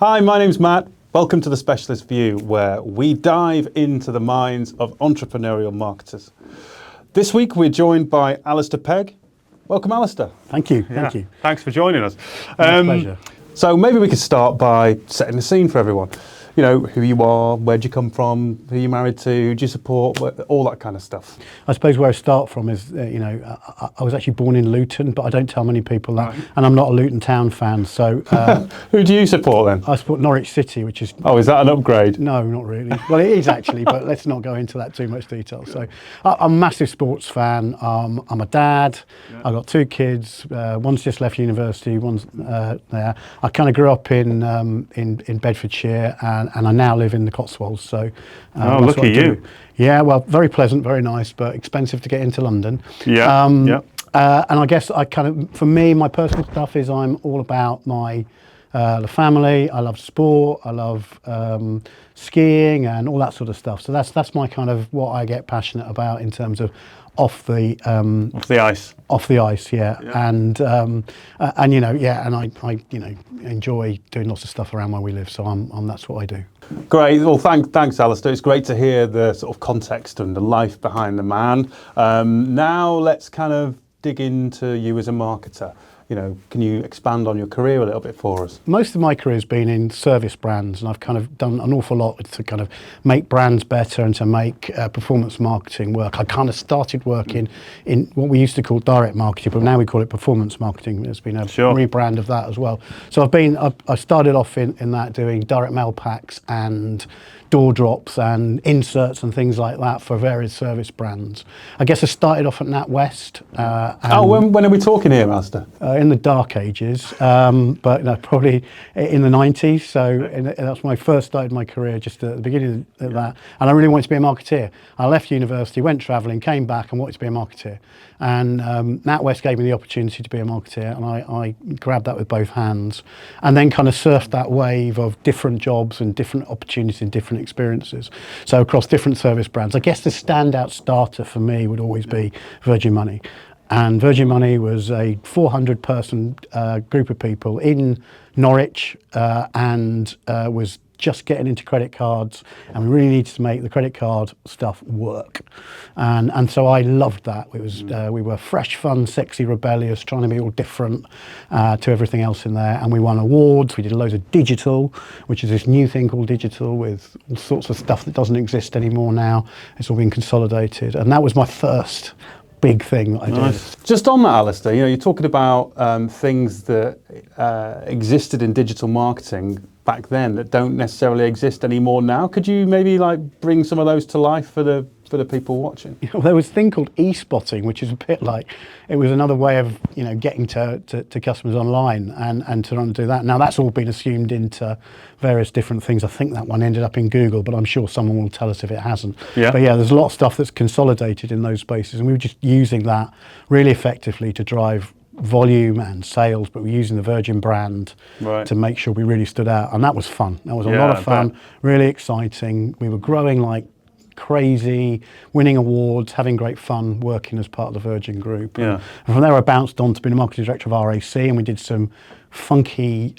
Hi, my name's Matt. Welcome to The Specialist View, where we dive into the minds of entrepreneurial marketers. This week we're joined by Alastair Pegg. Welcome, Alastair. Thank you. Thank you. Thanks for joining us. My pleasure. So maybe we could start by setting the scene for everyone. You know, who you are, where do you come from, who are you married to, who do you support, all that kind of stuff. I suppose where I start from is, I was actually born in Luton, but I don't tell many people that. Right. And I'm not a Luton Town fan, so... Who do you support then? I support Norwich City, which is... Oh, is that an upgrade? No, not really. Well, it is actually, but let's not go into that too much detail. So I'm a massive sports fan. I'm a dad. Yeah. I've got two kids. One's just left university, one's there. I kind of grew up in Bedfordshire, and I now live in the Cotswolds. So, look at you. Yeah, well, very pleasant, very nice, but expensive to get into London. Yeah. And I guess for me, my personal stuff is I'm all about the family. I love sport. I love skiing and all that sort of stuff. So that's my kind of what I get passionate about in terms of off the ice, yeah. And I enjoy doing lots of stuff around where we live. So that's what I do. Great. Well, thanks, Alastair. It's great to hear the sort of context and the life behind the man. Now let's kind of dig into you as a marketer. You know, can you expand on your career a little bit for us? Most of my career has been in service brands, and I've kind of done an awful lot to kind of make brands better and to make performance marketing work. I kind of started working in what we used to call direct marketing, but now we call it performance marketing. There's been a rebrand of that as well. So I started off in that doing direct mail packs and door drops and inserts and things like that for various service brands. I guess I started off at NatWest. When are we talking here, Master? In the dark ages, but no, probably in the 90s. So that's when I first started my career, just at the beginning of that. And I really wanted to be a marketeer. I left university, went travelling, came back and wanted to be a marketeer. And NatWest gave me the opportunity to be a marketeer, and I grabbed that with both hands, and then kind of surfed that wave of different jobs and different opportunities and different experiences. So across different service brands. I guess the standout starter for me would always be Virgin Money. And Virgin Money was a 400-person group of people in Norwich and was just getting into credit cards, and we really needed to make the credit card stuff work. And so I loved that. It was we were fresh, fun, sexy, rebellious, trying to be all different to everything else in there. And we won awards. We did loads of digital, which is this new thing called digital with all sorts of stuff that doesn't exist anymore now. It's all been consolidated. And that was my first big thing that I did. Just on that, Alastair, you're talking about things that existed in digital marketing back then that don't necessarily exist anymore now. Could you maybe bring some of those to life for the people watching? There was a thing called e-spotting, which is a bit like, it was another way of getting to customers online and to do that. Now that's all been assumed into various different things. I think that one ended up in Google, but I'm sure someone will tell us if it hasn't. Yeah. But yeah, there's a lot of stuff that's consolidated in those spaces, and we were just using that really effectively to drive volume and sales, but we're using the Virgin brand to make sure we really stood out, and that was fun. That was a lot of fun, really exciting. We were growing like crazy, winning awards, having great fun working as part of the Virgin Group. And from there I bounced on to being a marketing director of RAC, and we did some funky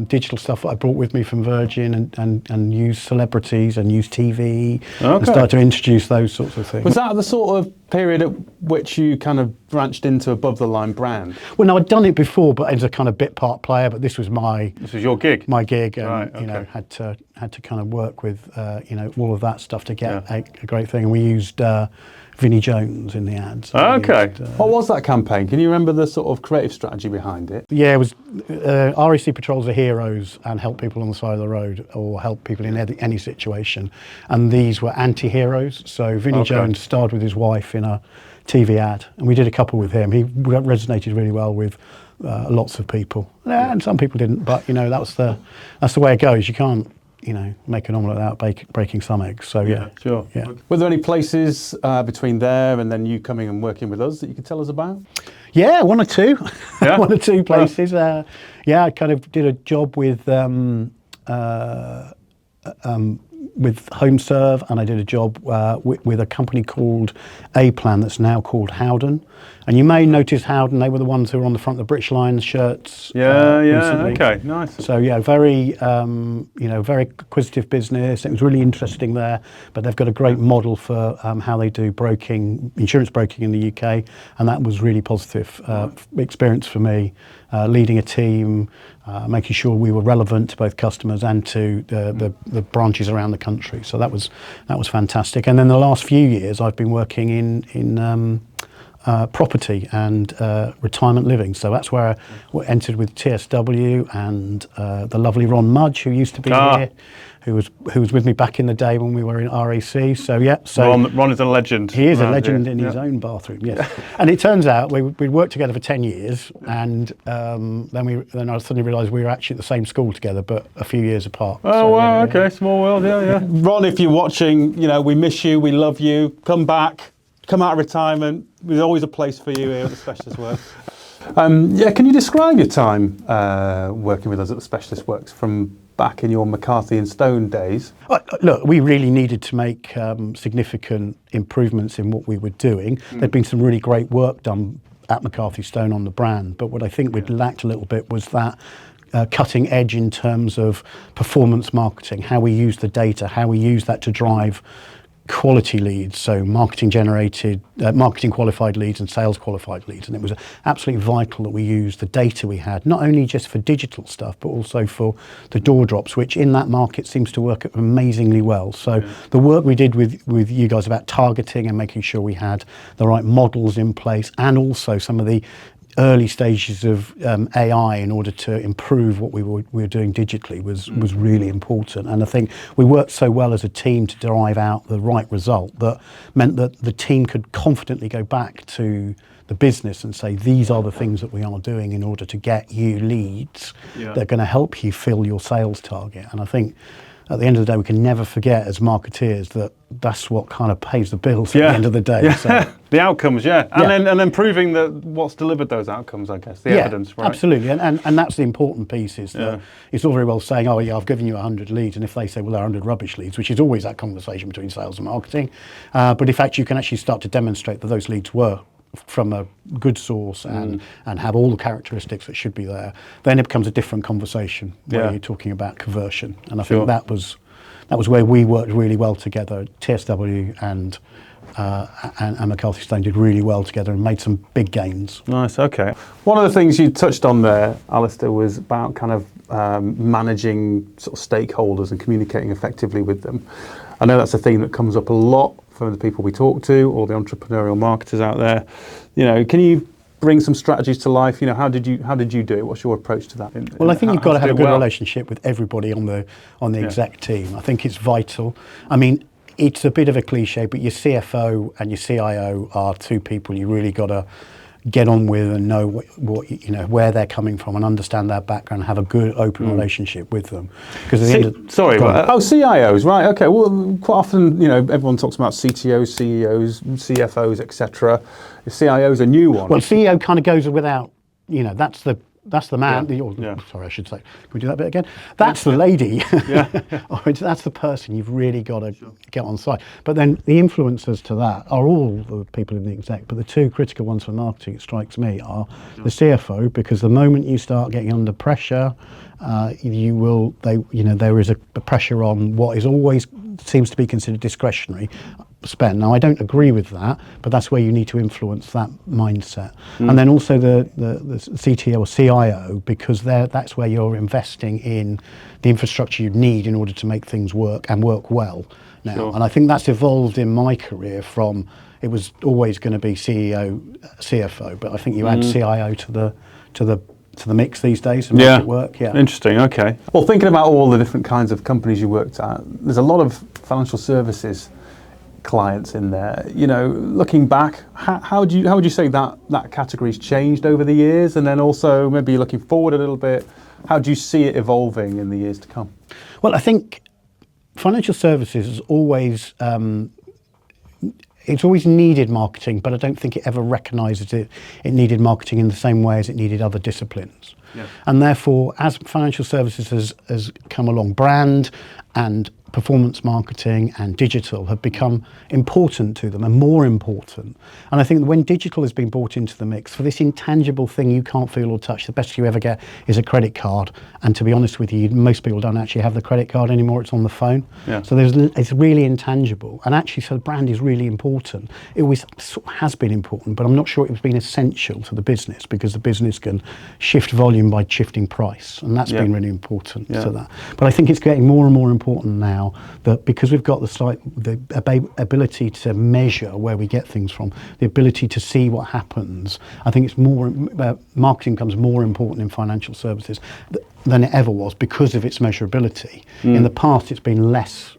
digital stuff that I brought with me from Virgin and used celebrities and used TV and started to introduce those sorts of things. Was that the sort of period at which you kind of branched into above the line brand? Well, no, I'd done it before, but as a kind of bit part player, but this was your gig? My gig, and had to kind of work with all of that stuff to get a great thing. And we used Vinnie Jones in the ads. What was that campaign? Can you remember the sort of creative strategy behind it? Yeah, it was RAC patrols are heroes and help people on the side of the road or help people in any situation. And these were anti-heroes. So Vinnie Jones starred with his wife in a TV ad, and we did a couple with him. He resonated really well with lots of people. And some people didn't, but that's the way it goes. You can't make an omelette without breaking some eggs. So yeah. Were there any places between there and then you coming and working with us that you could tell us about? Yeah, one or two. One or two places. I kind of did a job with HomeServe, and I did a job with a company called A-Plan that's now called Howden, And you may notice Howden, they were the ones who were on the front of the British Lions shirts. Recently. Okay, nice. So yeah, very very acquisitive business. It was really interesting there, but they've got a great model for how they do insurance broking in the UK, and that was really positive experience for me. Leading a team, making sure we were relevant to both customers and to the branches around the country. So that was fantastic. And then the last few years, I've been working in property and retirement living. So that's where I entered with TSW and the lovely Ron Mudge, who used to be here, who was with me back in the day when we were in RAC. So yeah, Ron is a legend. He is a legend in his own bathroom. Yes, and it turns out we worked together for 10 years, and then I suddenly realised we were actually at the same school together, but a few years apart. Oh wow, okay, small world. Yeah. Ron, if you're watching, we miss you, we love you. Come back. Come out of retirement. There's always a place for you here at the Specialist Works. Can you describe your time working with us at the Specialist Works from back in your McCarthy and Stone days? Look, we really needed to make significant improvements in what we were doing. There'd been some really great work done at McCarthy Stone on the brand, but what I think we'd lacked a little bit was that cutting edge in terms of performance marketing, how we use the data, how we use that to drive quality leads, so marketing qualified leads and sales qualified leads. And it was absolutely vital that we used the data we had, not only just for digital stuff, but also for the door drops, which in that market seems to work amazingly well. So the work we did with you guys about targeting and making sure we had the right models in place, and also some of the early stages of AI in order to improve what we were doing digitally was really important. And I think we worked so well as a team to derive out the right result that meant that the team could confidently go back to the business and say, these are the things that we are doing in order to get you leads that are going to help you fill your sales target. And I think at the end of the day, we can never forget as marketeers that that's what kind of pays the bills at the end of the day. Yeah. So. The outcomes, and then proving that what's delivered those outcomes, I guess, the evidence, right? Absolutely, and that's the important piece, is that it's all very well saying, oh yeah, I've given you 100 leads, and if they say, well, they're 100 rubbish leads, which is always that conversation between sales and marketing, but in fact you can actually start to demonstrate that those leads were from a good source and have all the characteristics that should be there, then it becomes a different conversation where you're talking about conversion. And I think that was where we worked really well together. TSW and McCarthy Stone did really well together and made some big gains. Nice, okay. One of the things you touched on there, Alastair, was about kind of managing sort of stakeholders and communicating effectively with them. I know that's a theme that comes up a lot from the people we talk to, or the entrepreneurial marketers out there. Can you bring some strategies to life? How did you do it? What's your approach to that? Well, I think you've got to have a good relationship with everybody on the exec team. I think it's vital. I mean, it's a bit of a cliche, but your CFO and your CIO are two people you really got to get on with and know what where they're coming from and understand their background and have a good open relationship with them. Because CIOs, right? Okay. Well, quite often, everyone talks about CTOs, CEOs, CFOs, etc. The CIO is a new one. Well, CEO kind of goes without. That's the man. Sorry, I should say. Can we do that bit again? That's the lady. That's the person you've really got to get on site. But then the influencers to that are all the people in the exec. But the two critical ones for marketing, it strikes me, are the CFO, because the moment you start getting under pressure, there is a pressure on what is always seems to be considered discretionary spend. Now, I don't agree with that, but that's where you need to influence that mindset. And then also the CTO or CIO, because that's where you're investing in the infrastructure you need in order to make things work and work well now. And I think that's evolved in my career from, it was always going to be CEO, CFO, but I think you add CIO to the mix these days and make it work. Interesting. Okay. Well, thinking about all the different kinds of companies you worked at, there's a lot of financial services clients in there. Looking back, how would you say that category's changed over the years? And then also maybe looking forward a little bit, how do you see it evolving in the years to come? Well, I think financial services is always it's always needed marketing, but I don't think it ever recognises it needed marketing in the same way as it needed other disciplines. And therefore, as financial services has come along, brand and performance marketing and digital have become important to them and more important. And I think that when digital has been brought into the mix, for this intangible thing you can't feel or touch, the best you ever get is a credit card. And to be honest with you, most people don't actually have the credit card anymore, it's on the phone. Yeah. So it's really intangible. And actually, so the brand is really important. It always sort of has been important, but I'm not sure it's been essential to the business, because the business can shift volume by shifting price. And that's been really important to that. But I think it's getting more and more important now that because we've got the ability to measure where we get things from, the ability to see what happens, I think it's more, marketing becomes more important in financial services than it ever was because of its measurability. In the past, it's been less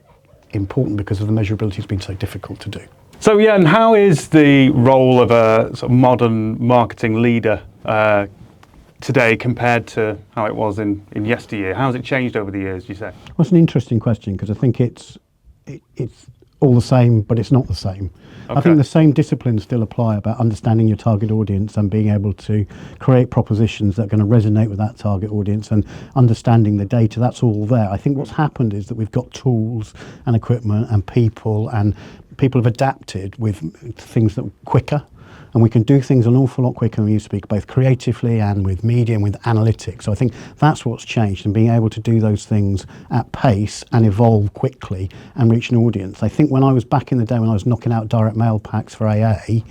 important because of the measurability has been so difficult to do. So yeah, and how is the role of a sort of modern marketing leader today compared to how it was in yesteryear? How has it changed over the years, you say? Well, it's an interesting question, because I think it's all the same, but it's not the same. Okay. I think the same disciplines still apply about understanding your target audience and being able to create propositions that are going to resonate with that target audience, and understanding the data. That's all there. I think what's happened is that we've got tools and equipment and people have adapted with things that are quicker. And we can do things an awful lot quicker than we used to be, both creatively and with media and with analytics. So I think that's what's changed, and being able to do those things at pace and evolve quickly and reach an audience. I think when I was back in the day, when I was knocking out direct mail packs for AA,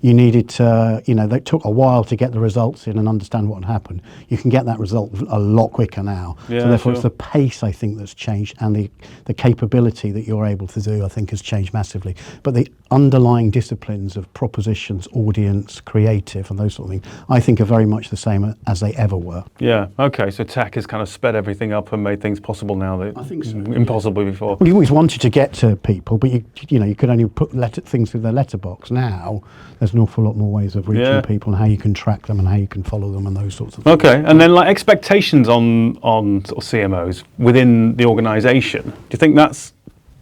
you needed to, they took a while to get the results in and understand what had happened. You can get that result a lot quicker now. Yeah, so therefore it's the pace, I think, that's changed, and the capability that you're able to do, I think, has changed massively. But the underlying disciplines of propositions, audience, creative, and those sort of things, I think are very much the same as they ever were. Yeah, okay, so tech has kind of sped everything up and made things possible now that I think so, impossible before. Well, you always wanted to get to people, but you could only put things through their letterbox. Now there's an awful lot more ways of reaching people, and how you can track them and how you can follow them and those sorts of things. Okay, and then like expectations on sort of CMOs within the organisation, do you think that's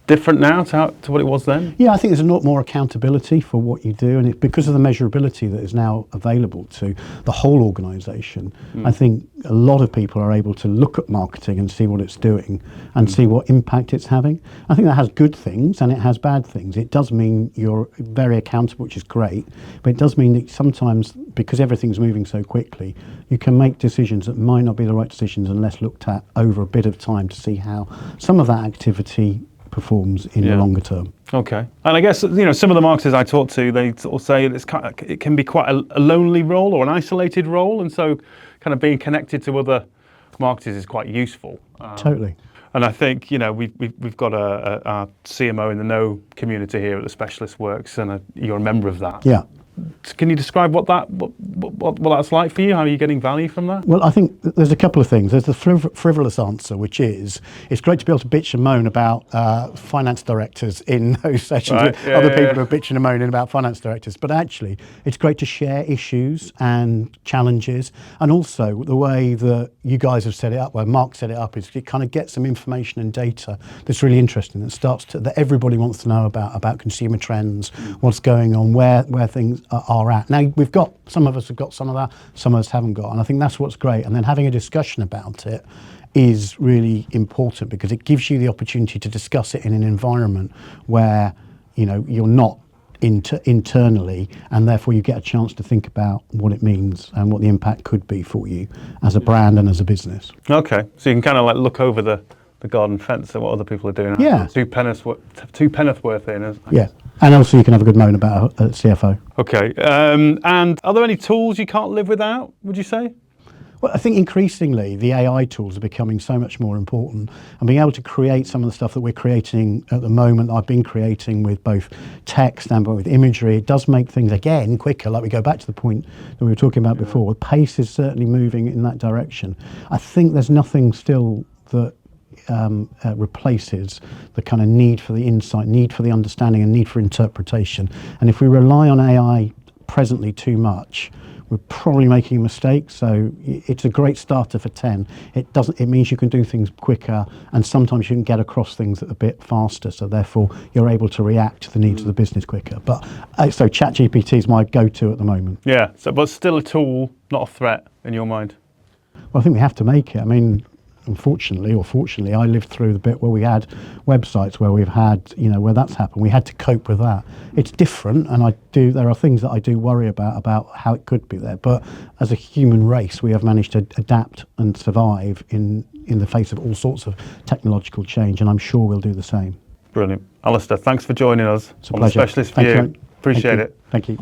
different now to what it was then? Yeah, I think there's a lot more accountability for what you do, and because of the measurability that is now available to the whole organisation, I think a lot of people are able to look at marketing and see what it's doing and see what impact it's having. I think that has good things and it has bad things. It does mean you're very accountable, which is great, but it does mean that sometimes, because everything's moving so quickly, you can make decisions that might not be the right decisions unless looked at over a bit of time to see how some of that activity performs in the longer term. Okay, and I guess some of the marketers I talk to, they sort of say it can be quite a lonely role or an isolated role, and so kind of being connected to other marketers is quite useful. Totally. And I think we've got our CMO in the know community here at the Specialist Works, and you're a member of that. Yeah. Can you describe what that's like for you? How are you getting value from that? Well, I think there's a couple of things. There's the frivolous answer, which is it's great to be able to bitch and moan about finance directors in those sessions with other people who are bitching and moaning about finance directors. But actually, it's great to share issues and challenges, and also the way that you guys have set it up, where Mark set it up, is it kind of gets some information and data that's really interesting, that everybody wants to know about consumer trends, what's going on, where things are at. Now, some of us have got some of that, some of us haven't got, and I think that's what's great. And then having a discussion about it is really important, because it gives you the opportunity to discuss it in an environment where you're not internally, and therefore you get a chance to think about what it means and what the impact could be for you as a brand and as a business. Okay, so you can kind of like look over the garden fence at what other people are doing. Yeah. Two penneth worth in. Yeah. And also you can have a good moan about a CFO. Okay. And are there any tools you can't live without, would you say? Well, I think increasingly the AI tools are becoming so much more important, and being able to create some of the stuff that we're creating at the moment, that I've been creating with both text and with imagery, it does make things, again, quicker. Like we go back to the point that we were talking about before. The pace is certainly moving in that direction. I think there's nothing still that replaces the kind of need for the insight, need for the understanding, and need for interpretation. And if we rely on AI presently too much, we're probably making a mistake. So it's a great starter for 10. It means you can do things quicker, and sometimes you can get across things a bit faster. So therefore you're able to react to the needs of the business quicker. But so ChatGPT is my go-to at the moment. Yeah. So, but still a tool, not a threat in your mind. Well, I think we have to make it. I mean, unfortunately or fortunately, I lived through the bit where we had websites where we've had, where that's happened. We had to cope with that. It's different, and there are things that I do worry about how it could be there. But as a human race, we have managed to adapt and survive in the face of all sorts of technological change, and I'm sure we'll do the same. Brilliant. Alastair, thanks for joining us on the Specialist Thank View. you. Appreciate it. Thank you.